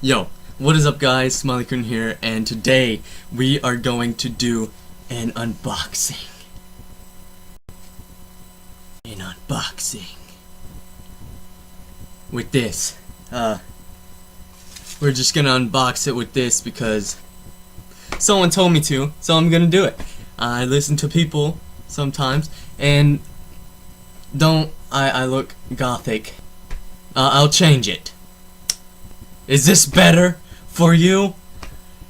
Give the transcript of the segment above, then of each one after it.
Yo, what is up guys, Smiley here, and today we are going to do an unboxing. With this. We're just gonna unbox it with this because someone told me to, so I'm gonna do it. I listen to people sometimes, and I look gothic. I'll change it. Is this better for you?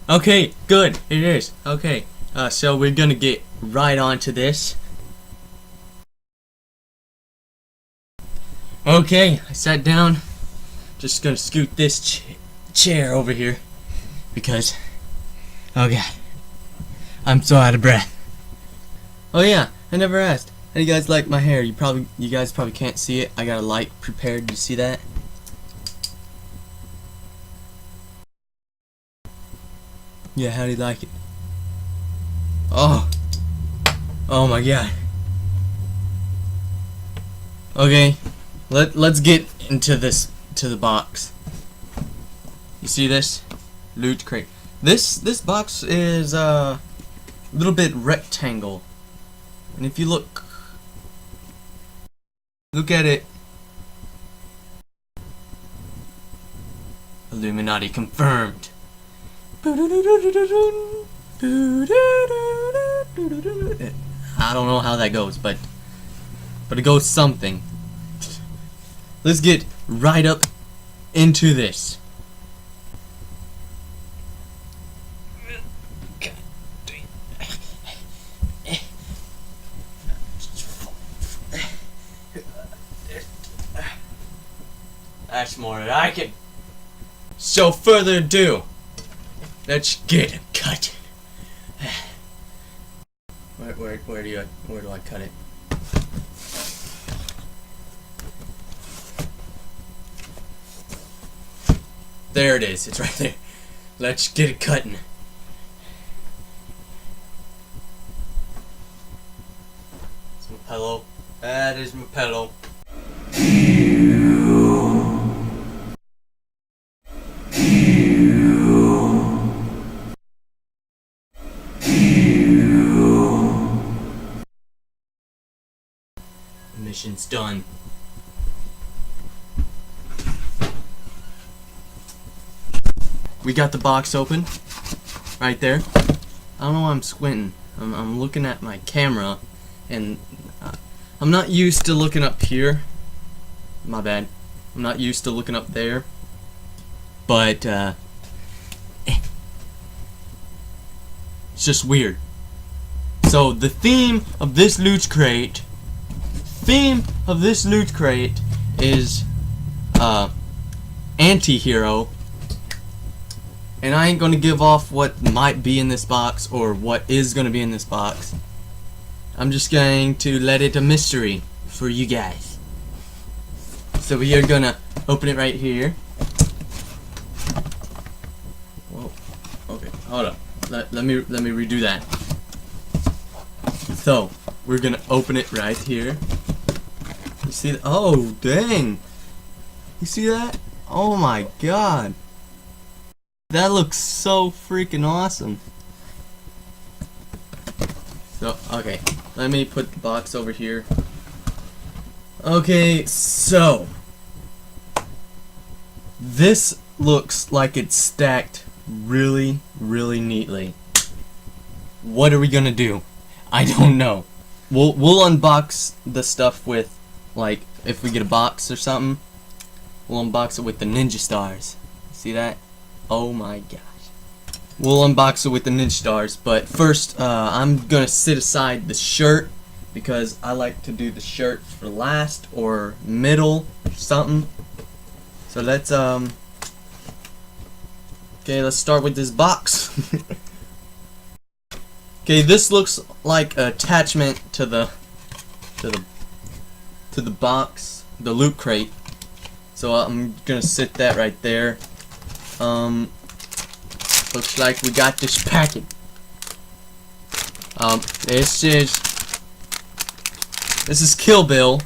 Okay, good, it is. Okay, so we're gonna get right onto this. Okay, I sat down. Just gonna scoot this chair over here because, oh god, I'm so out of breath. Oh yeah, I never asked. How do you guys like my hair? You guys probably can't see it. I got a light prepared. Do you see that? Yeah, how do you like it? Oh my god. Okay, let's get into the box. You see this? Lootcrate. This box is a little bit rectangle, and if you look at it, Illuminati confirmed. I don't know how that goes, but it goes something. Let's get right up into this. That's more than I can. So further ado, let's get it cut. Where do I cut it? There it is. It's right there. Let's get it cutting. It's my pillow. That is my pillow. Mission's done. We got the box open right there. I don't know why I'm squinting. I'm looking at my camera, and I'm not used to looking up here. My bad. I'm not used to looking up there. But it's just weird. So the theme of this Lootcrate is anti-hero. And I ain't gonna give off what might be in this box or what is gonna be in this box. I'm just going to let it a mystery for you guys. So we are gonna open it right here. Whoa. Okay, hold up. Let me redo that. So we're gonna open it right here. You see that? Oh dang! You see that? Oh my god! That looks so freaking awesome. So, okay, let me put the box over here. Okay, so this looks like it's stacked really, really neatly. What are we gonna do? I don't know. We'll unbox the stuff with, like, if we get a box or something, we'll unbox it with the ninja stars. See that? Oh my gosh. We'll unbox it with the ninja stars, but first I'm gonna sit aside the shirt because I like to do the shirt for last or middle or something. So let's okay, let's start with this box. Okay, this looks like an attachment to the box, the loot crate. So I'm gonna sit that right there. Looks like we got this packet. This is Kill Bill.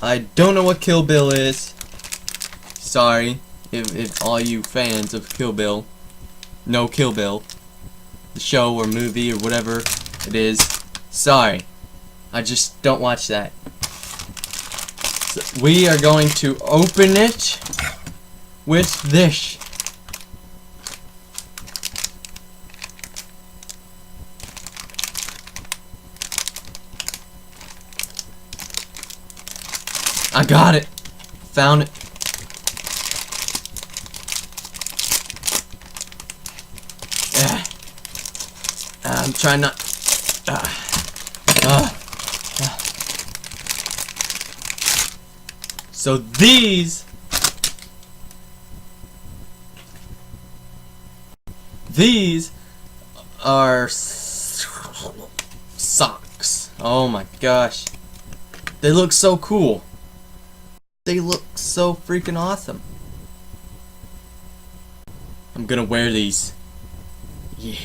I don't know what Kill Bill is. Sorry if all you fans of Kill Bill know Kill Bill, the show or movie or whatever it is, sorry, I just don't watch that. So we are going to open it with this. I got it. Found it. I'm trying not. So these are socks. Oh my gosh. They look so cool. They look so freaking awesome. I'm gonna wear these. Yeah,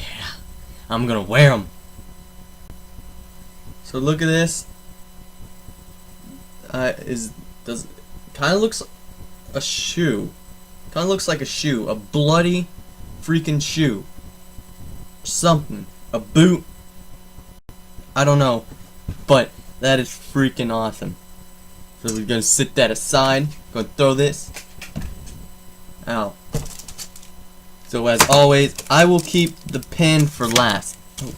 I'm gonna wear them. So look at this. Kind of looks a shoe. Kind of looks like a shoe, a bloody freaking shoe. Something, a boot. I don't know, but that is freaking awesome. So we're gonna sit that aside. Gonna throw this out. So as always, I will keep the pen for last. Oh,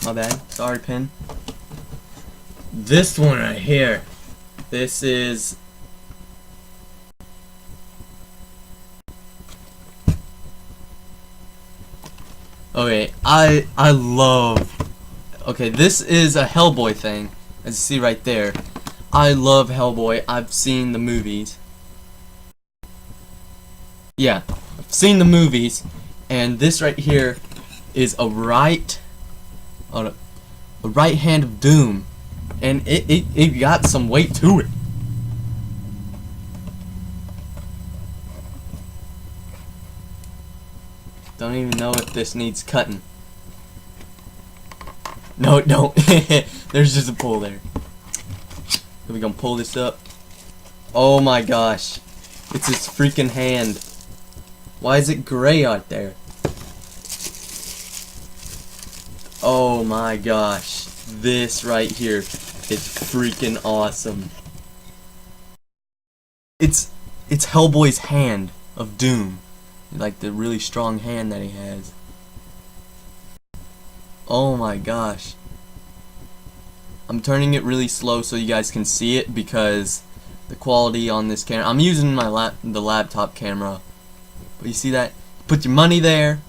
my bad. Sorry, pen. This one right here. This is. Okay, I love. Okay, this is a Hellboy thing, as you see right there. I love Hellboy. I've seen the movies. Yeah, I've seen the movies, and this right here is a right hand of Doom, and it got some weight to it. Don't even know if this needs cutting. No, it don't. There's just a pull there. We're gonna pull this up. Oh my gosh. It's his freaking hand. Why is it gray out there? Oh my gosh. This right here is freaking awesome. It's Hellboy's hand of Doom. Like the really strong hand that he has. Oh my gosh. I'm turning it really slow so you guys can see it because the quality on this camera. I'm using my the laptop camera. But you see that? Put your money there.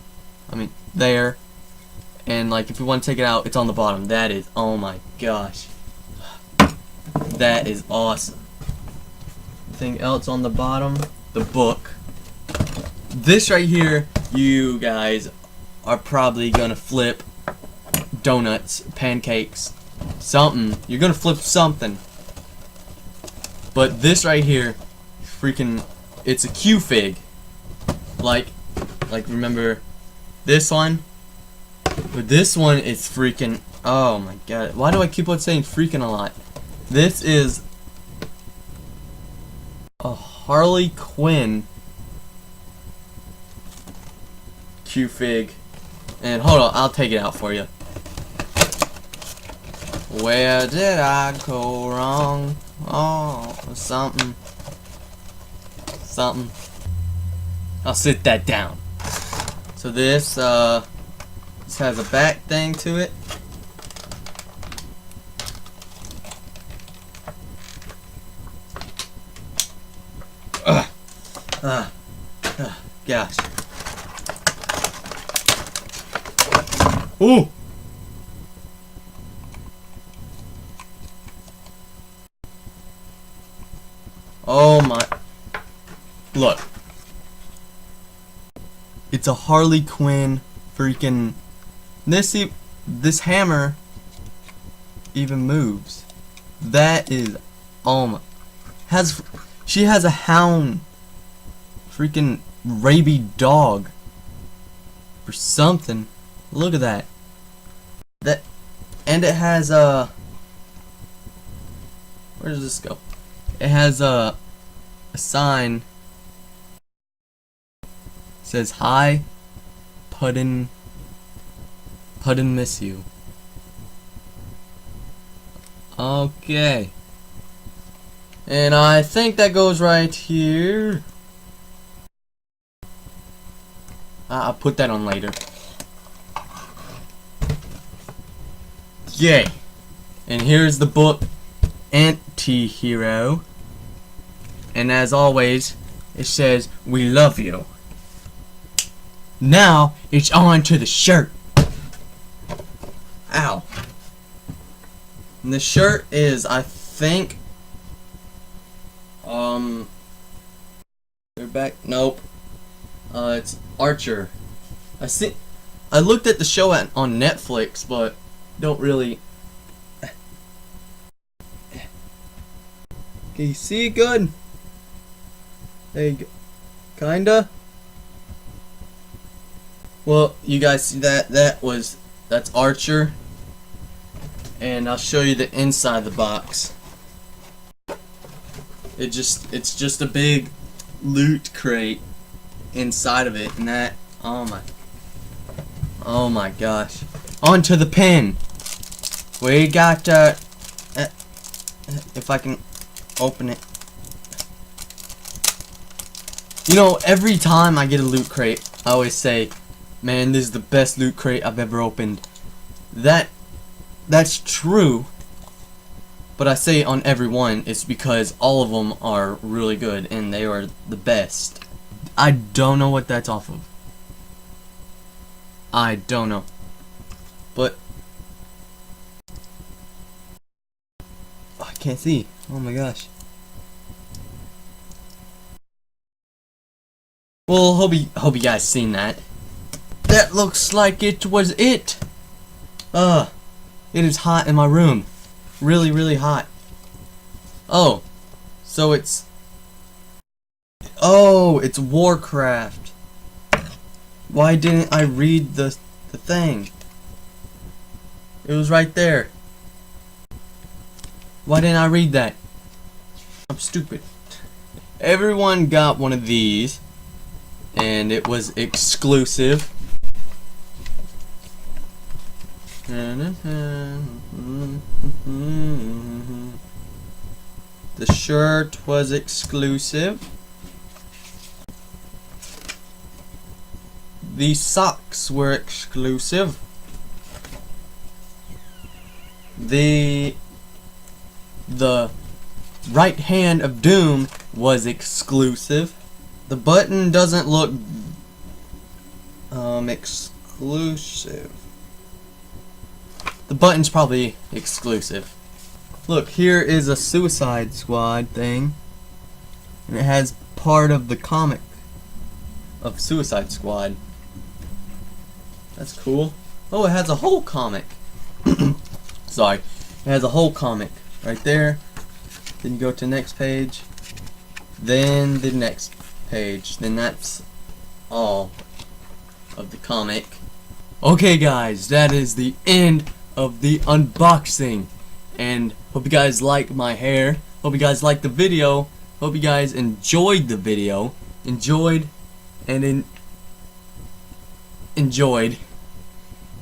I mean there. And like if you want to take it out, it's on the bottom. That is, oh my gosh. That is awesome. Anything else on the bottom? The book. This right here, you guys are probably gonna flip donuts, pancakes, something. You're gonna flip something. But this right here, freaking, it's a Q fig. Like remember this one? But this one is freaking, oh my god. Why do I keep on saying freaking a lot? This is a Harley Quinn Q fig. And hold on, I'll take it out for you. Where did I go wrong? Oh, something. I'll sit that down. So this has a back thing to it. Gosh. Ooh. Oh my. Look. It's a Harley Quinn freaking. This hammer even moves. That is, oh my. She has a hound. Freaking rabid dog. Or something. Look at that. And it has a. Where does this go? It has a sign says hi, Puddin miss you. Okay. And I think that goes right here. I'll put that on later. Yay. And here's the book, Anti-Hero. And as always, it says, we love you. Now, it's on to the shirt. Ow. And the shirt is, I think, they're back. Nope. It's Archer. I looked at the show on Netflix, but don't really. Can you see it good? There you go. Kinda. Well, you guys see that? That's Archer. And I'll show you the inside of the box. It's just a big loot crate inside of it, and that, oh my gosh. Onto the pen. We got if I can open it. You know, every time I get a loot crate, I always say, man, this is the best loot crate I've ever opened. That's true, but I say on every one, it's because all of them are really good and they are the best. I don't know what that's off of. I don't know. But oh, I can't see. Oh my gosh. Well, hope you guys seen that. That looks like it was it. It is hot in my room. Really, really hot. Oh, so it's Warcraft. Why didn't I read the thing? It was right there. Why didn't I read that? I'm stupid. Everyone got one of these, and it was exclusive. The shirt was exclusive. The socks were exclusive. The right hand of Doom was exclusive. The button doesn't look exclusive. The button's probably exclusive. Look, here is a Suicide Squad thing. And it has part of the comic of Suicide Squad. That's cool. Oh, it has a whole comic. Sorry. It has a whole comic right there. Then you go to the next page. Then the next page. Then that's all of the comic. Okay guys, that is the end of the unboxing, and hope you guys like my hair, hope you guys like the video, hope you guys enjoyed the video, enjoyed.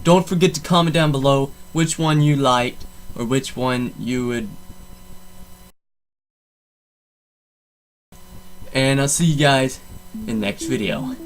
Don't forget to comment down below which one you liked or which one you would, and I'll see you guys in the next video.